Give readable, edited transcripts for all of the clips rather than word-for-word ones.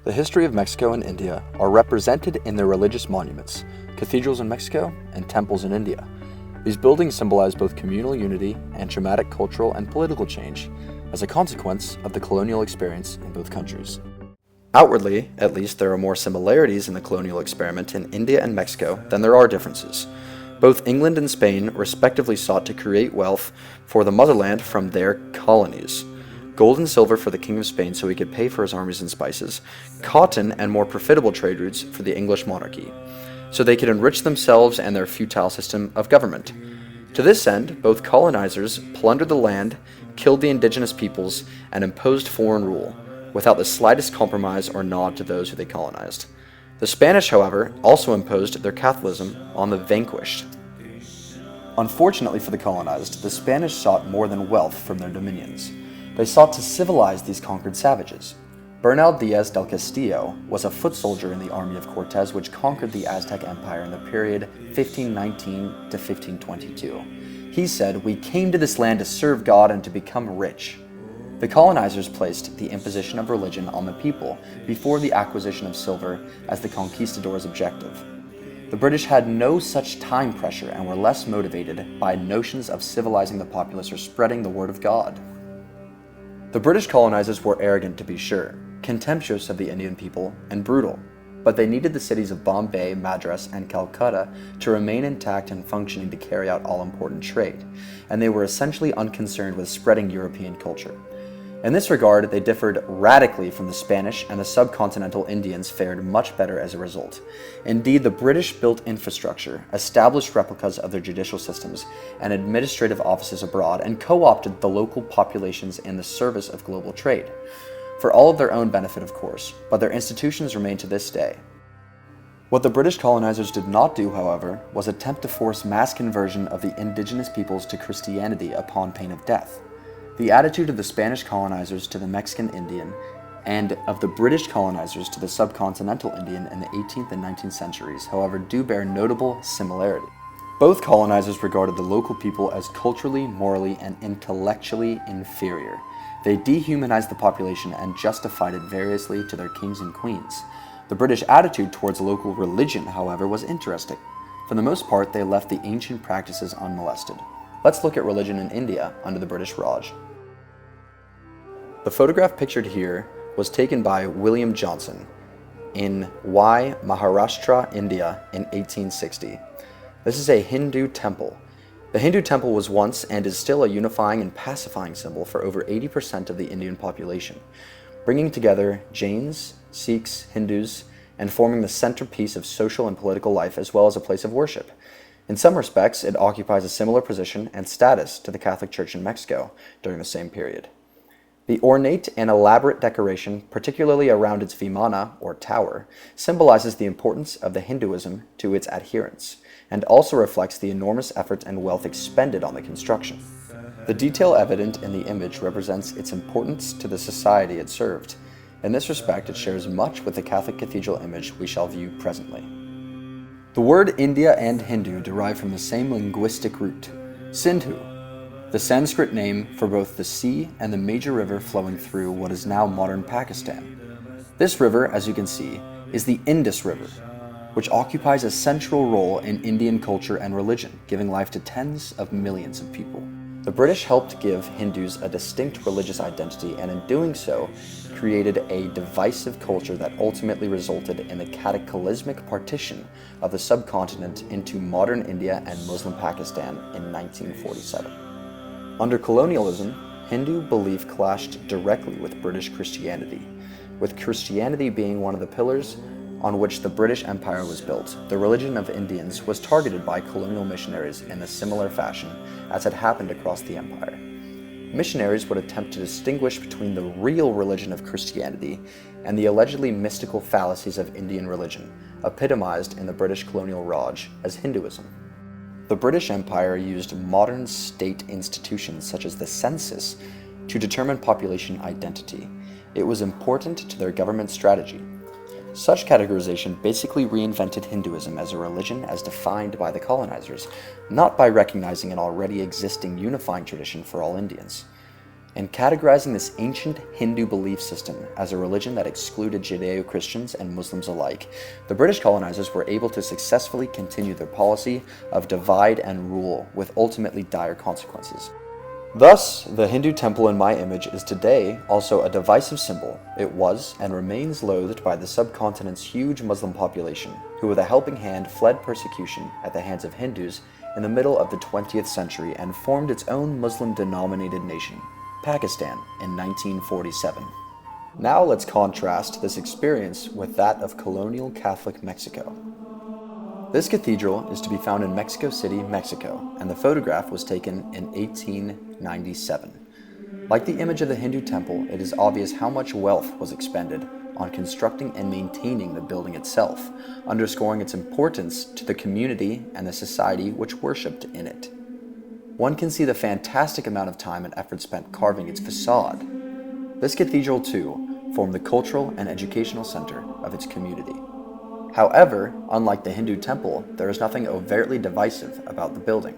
The history of Mexico and India are represented in their religious monuments, cathedrals in Mexico and temples in India. These buildings symbolize both communal unity and dramatic cultural and political change as a consequence of the colonial experience in both countries. Outwardly, at least, there are more similarities in the colonial experiment in India and Mexico than there are differences. Both England and Spain respectively sought to create wealth for the motherland from their colonies. Gold and silver for the King of Spain so he could pay for his armies and spices, cotton and more profitable trade routes for the English monarchy, so they could enrich themselves and their futile system of government. To this end, both colonizers plundered the land, killed the indigenous peoples, and imposed foreign rule, without the slightest compromise or nod to those who they colonized. The Spanish, however, also imposed their Catholicism on the vanquished. Unfortunately for the colonized, the Spanish sought more than wealth from their dominions. They sought to civilize these conquered savages. Bernal Diaz del Castillo was a foot soldier in the army of Cortez, which conquered the Aztec Empire in the period 1519 to 1522. He said, "We came to this land to serve God and to become rich." The colonizers placed the imposition of religion on the people before the acquisition of silver as the conquistadors' objective. The British had no such time pressure and were less motivated by notions of civilizing the populace or spreading the word of God. The British colonizers were arrogant, to be sure, contemptuous of the Indian people, and brutal, but they needed the cities of Bombay, Madras, and Calcutta to remain intact and functioning to carry out all-important trade, and they were essentially unconcerned with spreading European culture. In this regard, they differed radically from the Spanish, and the subcontinental Indians fared much better as a result. Indeed, the British built infrastructure, established replicas of their judicial systems and administrative offices abroad, and co-opted the local populations in the service of global trade. For all of their own benefit, of course, but their institutions remain to this day. What the British colonizers did not do, however, was attempt to force mass conversion of the indigenous peoples to Christianity upon pain of death. The attitude of the Spanish colonizers to the Mexican Indian and of the British colonizers to the subcontinental Indian in the 18th and 19th centuries, however, do bear notable similarity. Both colonizers regarded the local people as culturally, morally, and intellectually inferior. They dehumanized the population and justified it variously to their kings and queens. The British attitude towards local religion, however, was interesting. For the most part, they left the ancient practices unmolested. Let's look at religion in India under the British Raj. The photograph pictured here was taken by William Johnson in Y, Maharashtra, India in 1860. This is a Hindu temple. The Hindu temple was once and is still a unifying and pacifying symbol for over 80% of the Indian population, bringing together Jains, Sikhs, Hindus, and forming the centerpiece of social and political life as well as a place of worship. In some respects, it occupies a similar position and status to the Catholic Church in Mexico during the same period. The ornate and elaborate decoration, particularly around its vimana, or tower, symbolizes the importance of the Hinduism to its adherents, and also reflects the enormous effort and wealth expended on the construction. The detail evident in the image represents its importance to the society it served. In this respect, it shares much with the Catholic cathedral image we shall view presently. The word India and Hindu derive from the same linguistic root, Sindhu, the Sanskrit name for both the sea and the major river flowing through what is now modern Pakistan. This river, as you can see, is the Indus River, which occupies a central role in Indian culture and religion, giving life to tens of millions of people. The British helped give Hindus a distinct religious identity, and in doing so, created a divisive culture that ultimately resulted in the cataclysmic partition of the subcontinent into modern India and Muslim Pakistan in 1947. Under colonialism, Hindu belief clashed directly with British Christianity, with Christianity being one of the pillars on which the British Empire was built. The religion of Indians was targeted by colonial missionaries in a similar fashion as had happened across the empire. Missionaries would attempt to distinguish between the real religion of Christianity and the allegedly mystical fallacies of Indian religion, epitomized in the British colonial Raj as Hinduism. The British Empire used modern state institutions such as the census to determine population identity. It was important to their government strategy. Such categorization basically reinvented Hinduism as a religion as defined by the colonizers, not by recognizing an already existing unifying tradition for all Indians. In categorizing this ancient Hindu belief system as a religion that excluded Judeo-Christians and Muslims alike, the British colonizers were able to successfully continue their policy of divide and rule with ultimately dire consequences. Thus, the Hindu temple in my image is today also a divisive symbol. It was and remains loathed by the subcontinent's huge Muslim population, who with a helping hand fled persecution at the hands of Hindus in the middle of the 20th century and formed its own Muslim-denominated nation, Pakistan, in 1947. Now let's contrast this experience with that of colonial Catholic Mexico. This cathedral is to be found in Mexico City, Mexico, and the photograph was taken in 1897. Like the image of the Hindu temple, it is obvious how much wealth was expended on constructing and maintaining the building itself, underscoring its importance to the community and the society which worshipped in it. One can see the fantastic amount of time and effort spent carving its facade. This cathedral, too, formed the cultural and educational center of its community. However, unlike the Hindu temple, there is nothing overtly divisive about the building.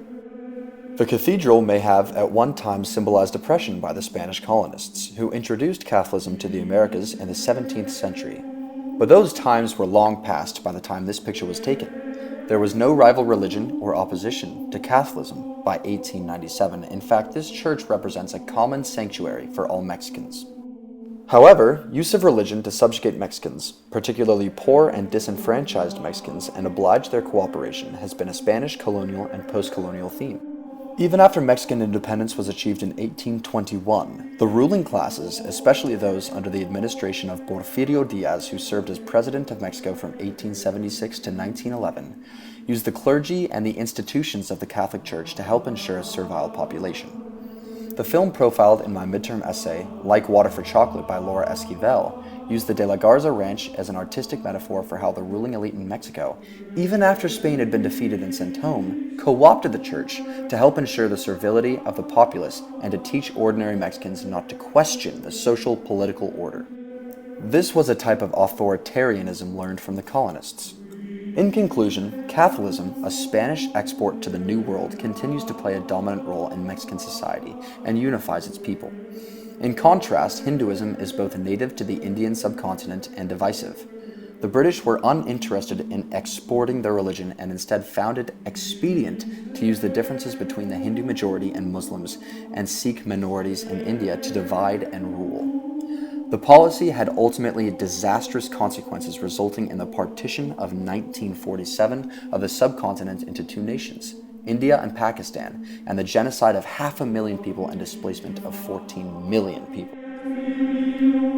The cathedral may have at one time symbolized oppression by the Spanish colonists, who introduced Catholicism to the Americas in the 17th century. But those times were long past by the time this picture was taken. There was no rival religion or opposition to Catholicism by 1897. In fact, this church represents a common sanctuary for all Mexicans. However, use of religion to subjugate Mexicans, particularly poor and disenfranchised Mexicans, and oblige their cooperation has been a Spanish colonial and post-colonial theme. Even after Mexican independence was achieved in 1821, the ruling classes, especially those under the administration of Porfirio Diaz, who served as president of Mexico from 1876 to 1911, used the clergy and the institutions of the Catholic Church to help ensure a servile population. The film profiled in my midterm essay, Like Water for Chocolate by Laura Esquivel, used the De la Garza Ranch as an artistic metaphor for how the ruling elite in Mexico, even after Spain had been defeated and sent home, co-opted the church to help ensure the servility of the populace and to teach ordinary Mexicans not to question the social political order. This was a type of authoritarianism learned from the colonists. In conclusion, Catholicism, a Spanish export to the New World, continues to play a dominant role in Mexican society and unifies its people. In contrast, Hinduism is both native to the Indian subcontinent and divisive. The British were uninterested in exporting their religion and instead found it expedient to use the differences between the Hindu majority and Muslims and Sikh minorities in India to divide and rule. The policy had ultimately disastrous consequences, resulting in the partition of 1947 of the subcontinent into two nations, India and Pakistan, and the genocide of 500,000 people and displacement of 14 million people.